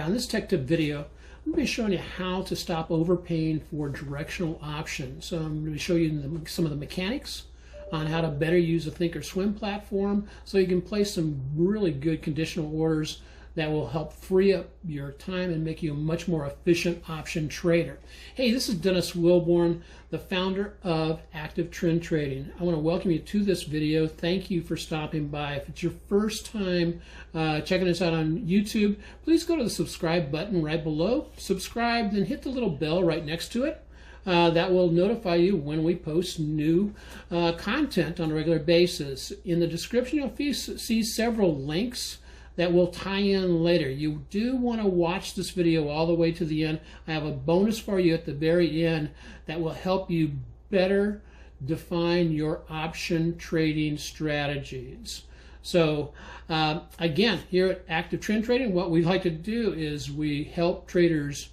on this tech tip video, I'm going to be showing you how to stop overpaying for directional options. So I'm going to show you some of the mechanics on how to better use a Thinkorswim platform so you can place some really good conditional orders that will help free up your time and make you a much more efficient option trader. Hey, this is Dennis Wilborn, the founder of Active Trend Trading. I want to welcome you to this video. Thank you for stopping by. If it's your first time checking us out on YouTube, please go to the subscribe button right below. Subscribe, then hit the little bell right next to it. That will notify you when we post new content on a regular basis. In the description, you'll see several links that will tie in later. You do want to watch this video all the way to the end. I have a bonus for you at the very end that will help you better define your option trading strategies. So again, here at Active Trend Trading, what we like to do is we help traders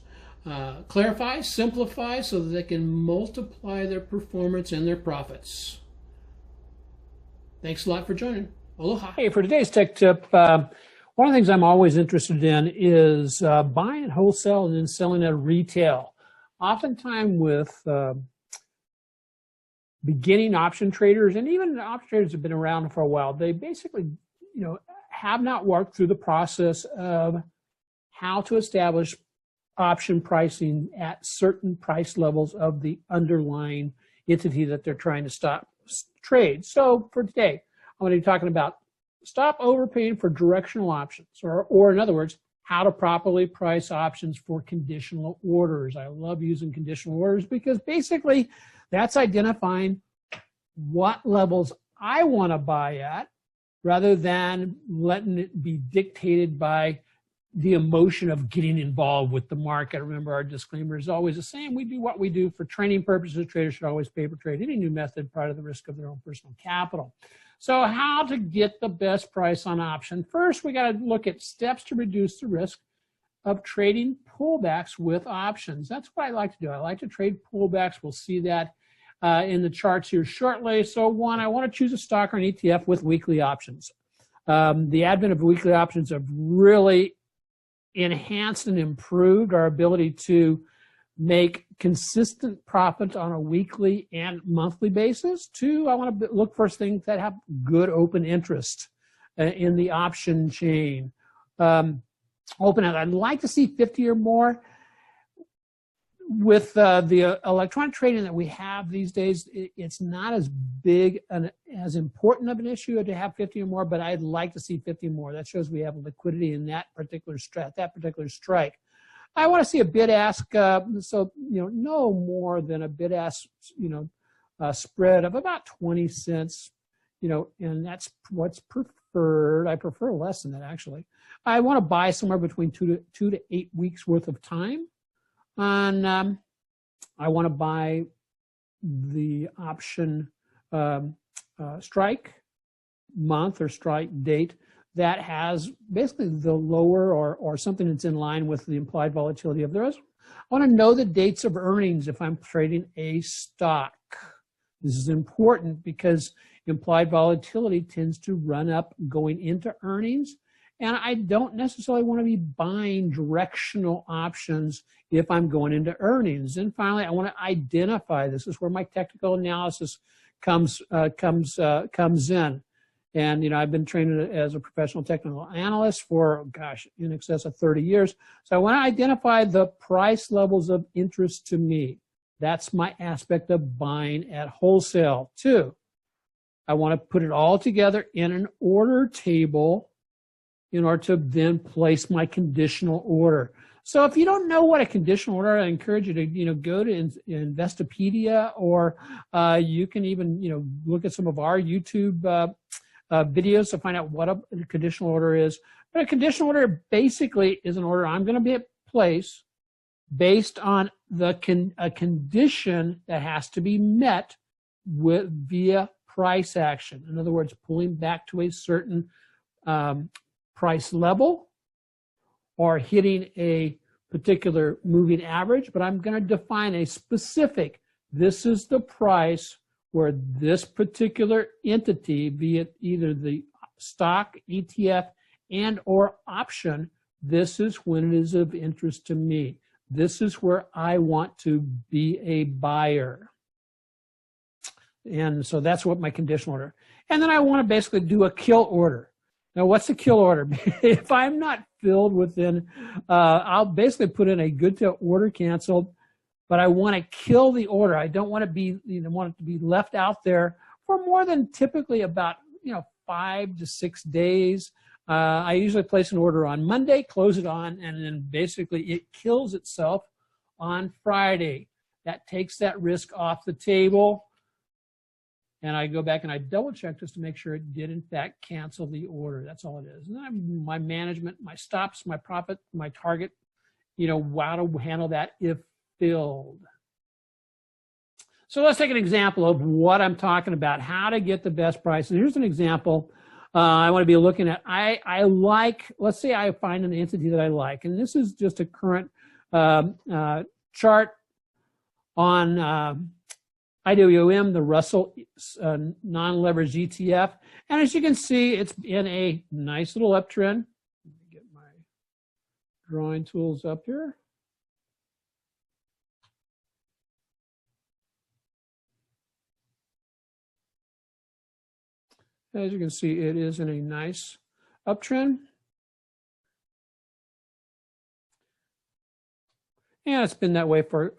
clarify, simplify, so that they can multiply their performance and their profits. Thanks a lot for joining. Aloha. Hey, for today's tech tip, one of the things I'm always interested in is buying at wholesale and then selling at retail. Oftentimes with beginning option traders, and even option traders have been around for a while, they basically, have not worked through the process of how to establish option pricing at certain price levels of the underlying entity that they're trying to stop trade. So for today, I'm going to be talking about stop overpaying for directional options, or in other words, how to properly price options for conditional orders. I love using conditional orders because basically that's identifying what levels I want to buy at rather than letting it be dictated by the emotion of getting involved with the market. Remember, our disclaimer is always the same. We do what we do for training purposes. Traders should always paper trade any new method prior to the risk of their own personal capital. So how to get the best price on option? First, we got to look at steps to reduce the risk of trading pullbacks with options. That's what I like to do. I like to trade pullbacks. We'll see that in the charts here shortly. So one, I want to choose a stock or an ETF with weekly options. The advent of weekly options have really enhanced and improved our ability to make consistent profit on a weekly and monthly basis. Two, I want to look for things that have good open interest in the option chain. I'd like to see 50 or more. With the electronic trading that we have these days, it's not as big and as important of an issue to have 50 or more, but I'd like to see 50 more. That shows we have liquidity in that particular strike. I want to see a bid-ask, no more than a bid-ask, spread of about 20 cents, and that's what's preferred. I prefer less than that, actually. I want to buy somewhere between 2 to 8 weeks worth of time. And I want to buy the option strike month or strike date that has basically the lower or something that's in line with the implied volatility of the rest. I want to know the dates of earnings if I'm trading a stock. This is important because implied volatility tends to run up going into earnings. And I don't necessarily want to be buying directional options if I'm going into earnings. And finally, I want to identify. This is where my technical analysis comes in. And I've been trained as a professional technical analyst for in excess of 30 years. So I want to identify the price levels of interest to me. That's my aspect of buying at wholesale. Two, I want to put it all together in an order table in order to then place my conditional order. So if you don't know what a conditional order, I encourage you to go to Investopedia, or you can even look at some of our YouTube videos to find out what a conditional order is. But a conditional order basically is an order I'm going to place based on a condition that has to be met via price action. In other words, pulling back to a certain price level or hitting a particular moving average, but I'm going to define a specific, this is the price where this particular entity, be it either the stock, ETF, and or option, This is when it is of interest to me. This is where I want to be a buyer. And so that's what my conditional order. And then I want to basically do a kill order. Now, what's a kill order? If I'm not filled within, I'll basically put in a good to order canceled, but I want to kill the order. I don't want to be, want it to be left out there for more than typically about, 5 to 6 days. I usually place an order on Monday, close it on, and then basically it kills itself on Friday. That takes that risk off the table. And I go back and I double check just to make sure it did in fact cancel the order. That's all it is. And then my management, my stops, my profit, my target, how to handle that if filled. So let's take an example of what I'm talking about, how to get the best price. And here's an example I want to be looking at. I like, let's say I find an entity that I like, and this is just a current chart on IWM, the Russell non-leveraged ETF. And as you can see, it's in a nice little uptrend. Let me get my drawing tools up here. As you can see, it is in a nice uptrend. And it's been that way for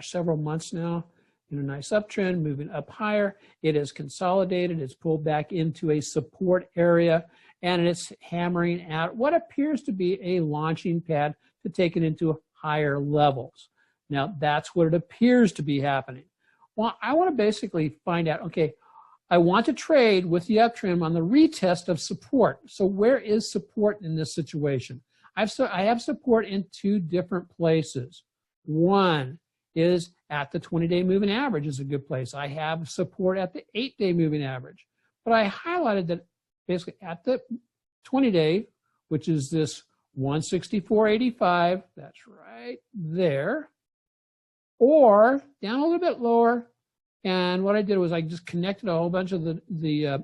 several months now. In a nice uptrend, moving up higher. It has consolidated. It's pulled back into a support area, and it's hammering out what appears to be a launching pad to take it into higher levels. Now, that's what it appears to be happening. Well, I want to basically find out, okay, I want to trade with the uptrend on the retest of support. So where is support in this situation? I have support in 2 different places. One is at the 20-day moving average is a good place. I have support at the 8-day moving average. But I highlighted that basically at the 20-day, which is this 164.85, that's right there, or down a little bit lower. And what I did was I just connected a whole bunch of the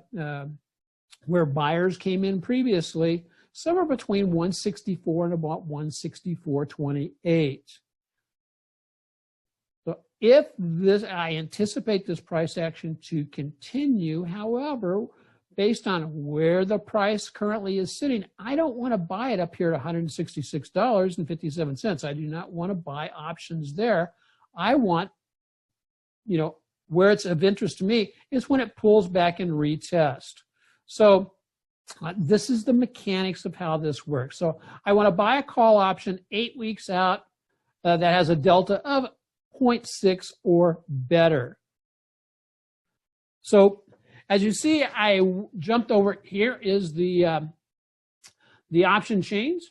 where buyers came in previously, somewhere between 164 and about 164.28. So if this, I anticipate this price action to continue. However, based on where the price currently is sitting, I don't want to buy it up here at $166.57. I do not want to buy options there. I want, where it's of interest to me is when it pulls back and retest. So this is the mechanics of how this works. So I want to buy a call option 8 weeks out that has a delta of 0.6 or better. So as you see, I jumped over. Here is the option chains.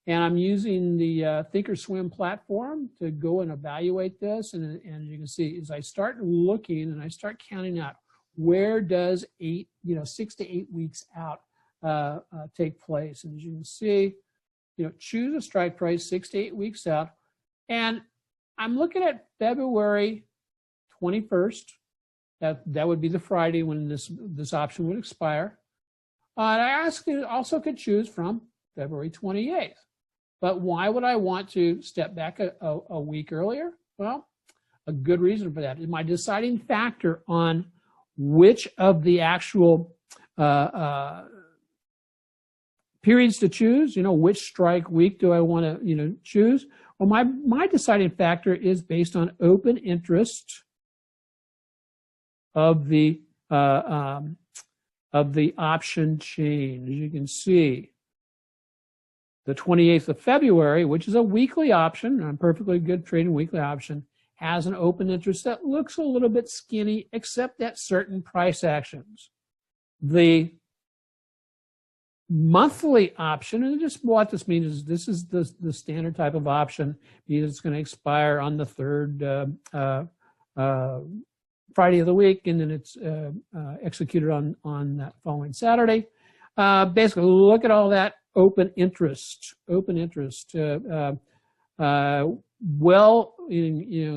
And I'm using the Thinkorswim platform to go and evaluate this. And you can see as I start looking and I start counting out, where does 6 to 8 weeks out take place? And as you can see, choose a strike price 6 to 8 weeks out. And I'm looking at February 21st. That would be the Friday when this option would expire. And I also could choose from February 28th. But why would I want to step back a week earlier? Well, a good reason for that is my deciding factor on which of the actual periods to choose, which strike week do I want to, choose? Well, my deciding factor is based on open interest of the option chain. As you can see, the 28th of February, which is a weekly option, I'm perfectly good trading weekly option, has an open interest that looks a little bit skinny, except at certain price actions. The monthly option, and just what this means is this is the standard type of option, means it's going to expire on the 3rd Friday of the week, and then it's executed on that following Saturday. Basically, look at all that open interest,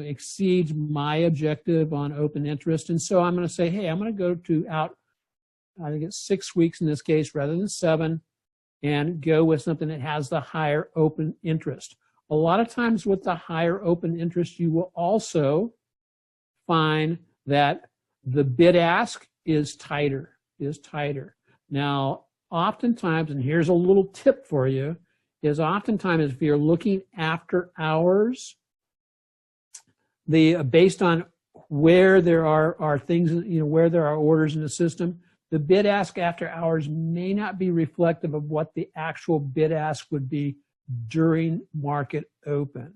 exceeds my objective on open interest. And so I'm going to say, hey, I'm going to go to out, I think it's 6 weeks in this case rather than 7. and go with something that has the higher open interest. A lot of times with the higher open interest, you will also find that the bid-ask is tighter, Now, oftentimes, and here's a little tip for you, is oftentimes if you're looking after hours, based on where there are things, where there are orders in the system, the bid-ask after hours may not be reflective of what the actual bid-ask would be during market open.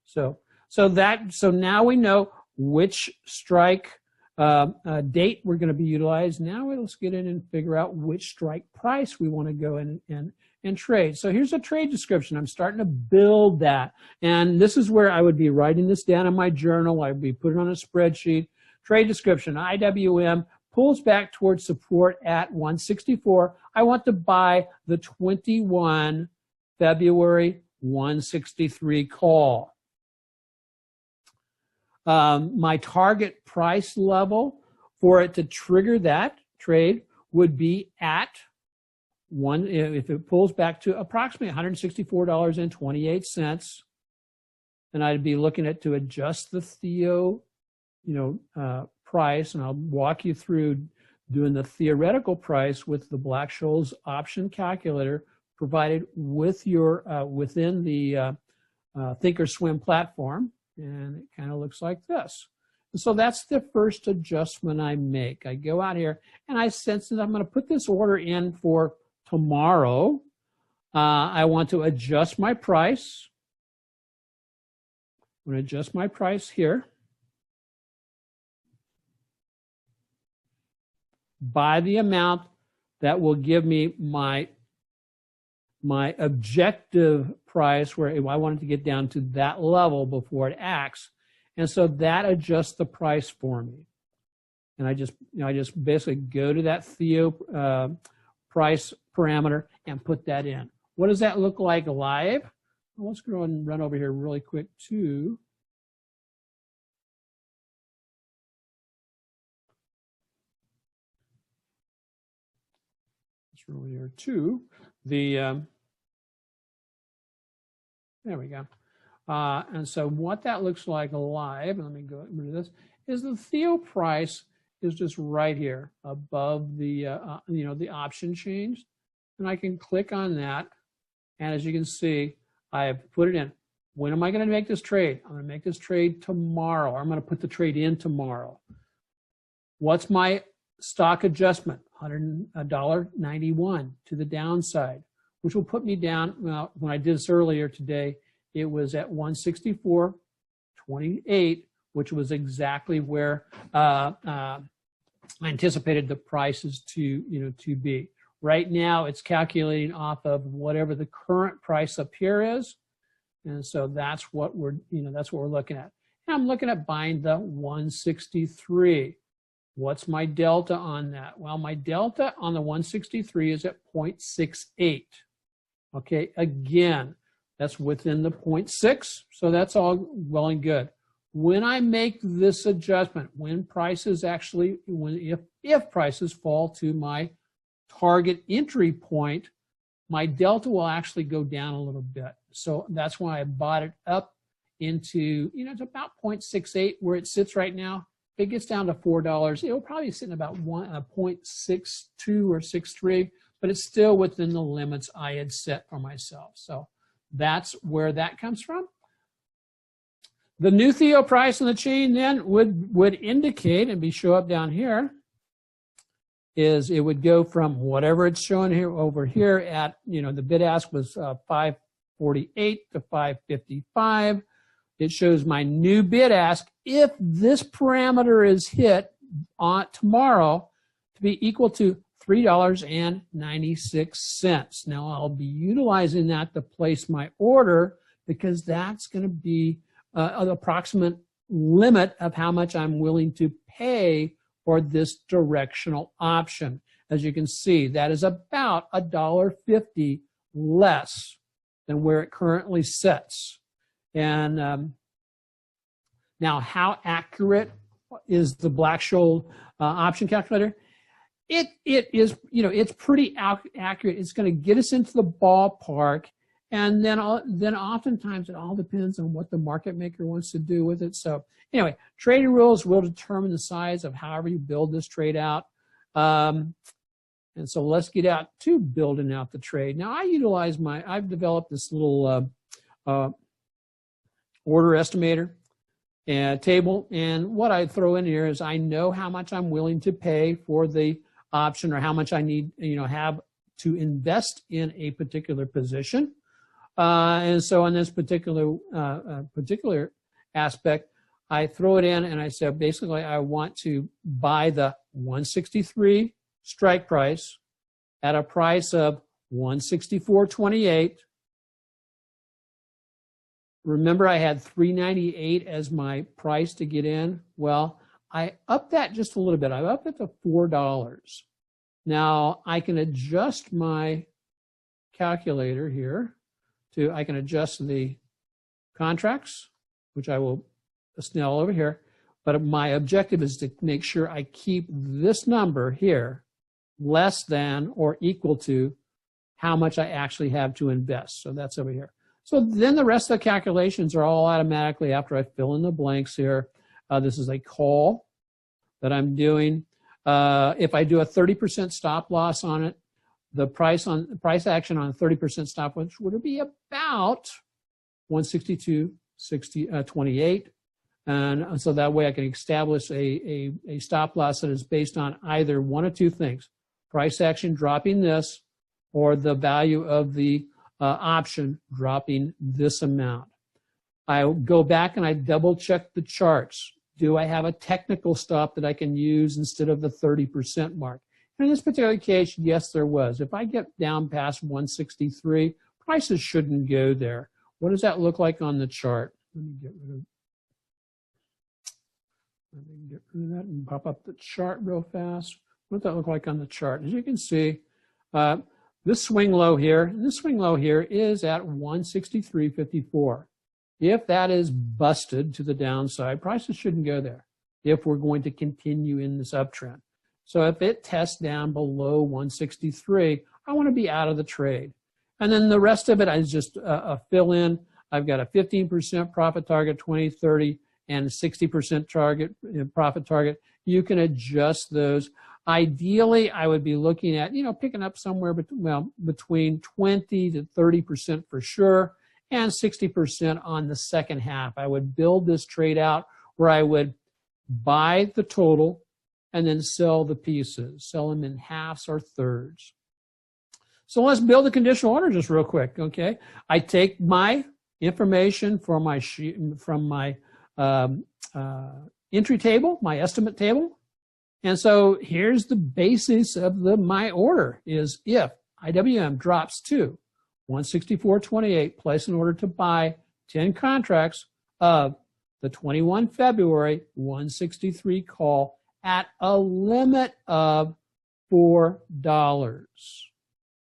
So now we know which strike date we're going to be utilized. Now let's get in and figure out which strike price we want to go in and trade. So here's a trade description. I'm starting to build that. And this is where I would be writing this down in my journal. I'd be putting it on a spreadsheet. Trade description, IWM, pulls back towards support at 164. I want to buy the 21 February 163 call. My target price level for it to trigger that trade would be at if it pulls back to approximately $164.28, then I'd be looking at to adjust the Theo, price, and I'll walk you through doing the theoretical price with the Black Scholes option calculator provided with your within the Thinkorswim platform, and it kind of looks like this. And so that's the first adjustment I make. I go out here and I sense that I'm going to put this order in for tomorrow. I want to adjust my price. I'm going to adjust my price here by the amount that will give me my objective price, where I wanted to get down to that level before it acts. And so that adjusts the price for me. And I just basically go to that Theo price parameter and put that in. What does that look like live? Well, let's go and run over here really quick too. Let's run over here to the there we go. And so what that looks like live, let me go rid of this, is the Theo price is just right here above the the option change, and I can click on that, and as you can see, I have put it in. When am I going to make this trade? I'm going to make this trade tomorrow. I'm going to put the trade in tomorrow. What's my stock adjustment? $100.91 to the downside, which will put me down. Well, when I did this earlier today, it was at 164.28, which was exactly where I anticipated the prices to be. Right now, it's calculating off of whatever the current price up here is, and so that's what we're looking at. And I'm looking at buying the 163. What's my delta on that? Well, my delta on the 163 is at 0.68. Okay, again, that's within the 0.6, so that's all well and good. When I make this adjustment, when prices actually, if prices fall to my target entry point, my delta will actually go down a little bit. So that's why I bought it up into, it's about 0.68 where it sits right now. If it gets down to $4, it'll probably sit in about 0.62 or 63, but it's still within the limits I had set for myself. So that's where that comes from. The new Theo price on the chain then would indicate, and show up down here, is it would go from whatever it's showing here over here at, the bid ask was 548 to 555. It shows my new bid ask, if this parameter is hit on tomorrow, to be equal to $3.96. Now I'll be utilizing that to place my order, because that's going to be an approximate limit of how much I'm willing to pay for this directional option. As you can see, that is about $1.50 less than where it currently sits. And now, how accurate is the Black Scholes option calculator? it is, it's pretty accurate. It's going to get us into the ballpark. And then oftentimes it all depends on what the market maker wants to do with it. So anyway, trading rules will determine the size of however you build this trade out. And so let's get out to building out the trade. Now I've developed this little order estimator and table. And what I throw in here is I know how much I'm willing to pay for the option or how much I need, have to invest in a particular position. And so in this particular aspect, I throw it in and I said, basically, I want to buy the 163 strike price at a price of 164.28. Remember, I had 398 as my price to get in. Well, I upped that just a little bit. I upped it to $4. Now, I can adjust my calculator here. I can adjust the contracts, which I will snail over here. But my objective is to make sure I keep this number here less than or equal to how much I actually have to invest. So that's over here. So then the rest of the calculations are all automatically after I fill in the blanks here. This is a call that I'm doing. If I do a 30% stop loss on it, the price action on 30% stop loss would be about 162.28. And so that way I can establish a stop loss that is based on either one of two things: price action dropping this, or the value of the option dropping this amount. I go back and I double check the charts. Do I have a technical stop that I can use instead of the 30% mark? And in this particular case, yes, there was. If I get down past 163, prices shouldn't go there. What does that look like on the chart? Let me get rid of that and pop up the chart real fast. What does that look like on the chart? As you can see, this swing low here is at 163.54. If that is busted to the downside, prices shouldn't go there if we're going to continue in this uptrend. So if it tests down below 163, I want to be out of the trade. And then the rest of it is just a fill in. I've got a 15% profit target, 20, 30, and 60% profit target. You can adjust those. Ideally, I would be looking at, picking up somewhere between 20 to 30% for sure, and 60% on the second half. I would build this trade out where I would buy the total and then sell the pieces, sell them in halves or thirds. So let's build a conditional order just real quick, okay? I take my information from my entry table, my estimate table. And so here's the basis of my order is if IWM drops to 164.28, place an order to buy 10 contracts of the 21 February 163 call at a limit of $4.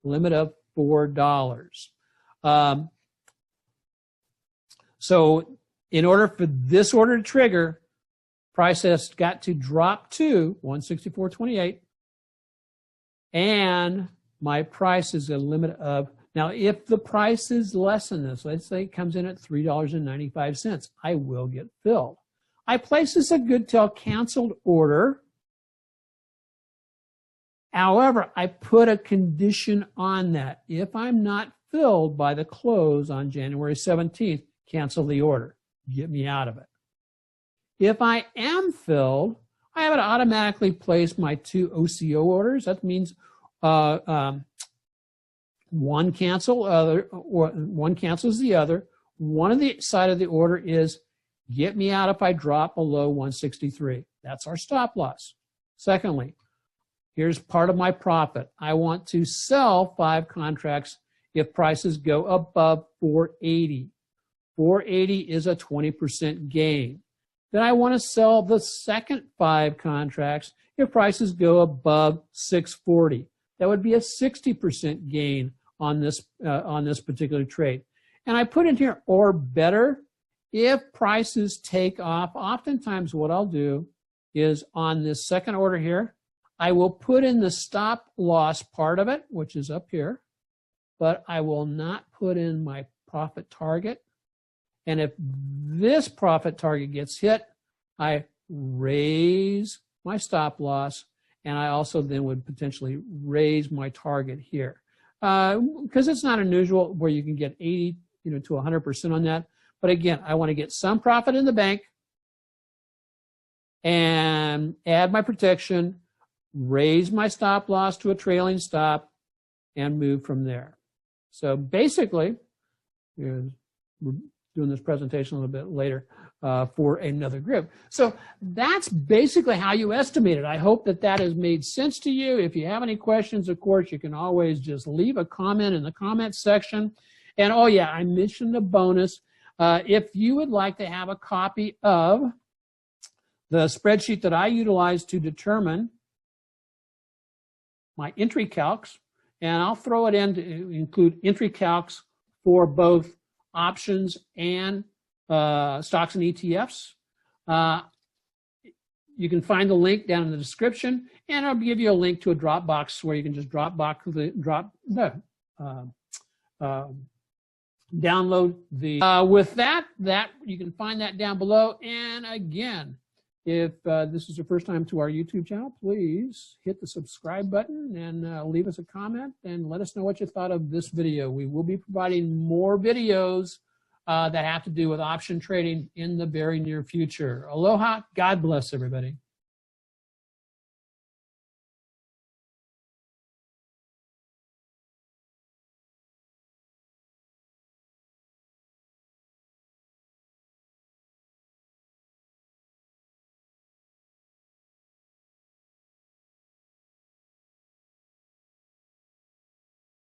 Limit of $4. So in order for this order to trigger, price has got to drop to 164.28, and my price is a limit of, now if the price is less than this, let's say it comes in at $3.95, I will get filled. I place this a good till canceled order. However, I put a condition on that. If I'm not filled by the close on January 17th, cancel the order. Get me out of it. If I am filled, I have to automatically place my 2 OCO orders. That means one cancels the other. One of the side of the order is get me out if I drop below 163. That's our stop loss. Secondly, here's part of my profit. I want to sell 5 contracts if prices go above 480. 480 is a 20% gain. Then I want to sell the second 5 contracts if prices go above 640. That would be a 60% gain on this particular trade. And I put in here or better if prices take off. Oftentimes what I'll do is on this second order here, I will put in the stop loss part of it, which is up here, but I will not put in my profit target. And if this profit target gets hit, I raise my stop loss, and I also then would potentially raise my target here. Because it's not unusual where you can get 80 to 100% on that. But again, I want to get some profit in the bank and add my protection, raise my stop loss to a trailing stop, and move from there. So basically, we're doing this presentation a little bit later for another group. So that's basically how you estimate it. I hope that that has made sense to you. If you have any questions, of course, you can always just leave a comment in the comment section. And oh yeah, I mentioned a bonus. If you would like to have a copy of the spreadsheet that I utilize to determine my entry calcs, and I'll throw it in to include entry calcs for both options and stocks and ETFs. You can find the link down in the description, and I'll give you a link to a Dropbox where you can just download the. With that, you can find that down below. And again, if this is your first time to our YouTube channel, please hit the subscribe button and leave us a comment and let us know what you thought of this video. We will be providing more videos that have to do with option trading in the very near future. Aloha. God bless everybody.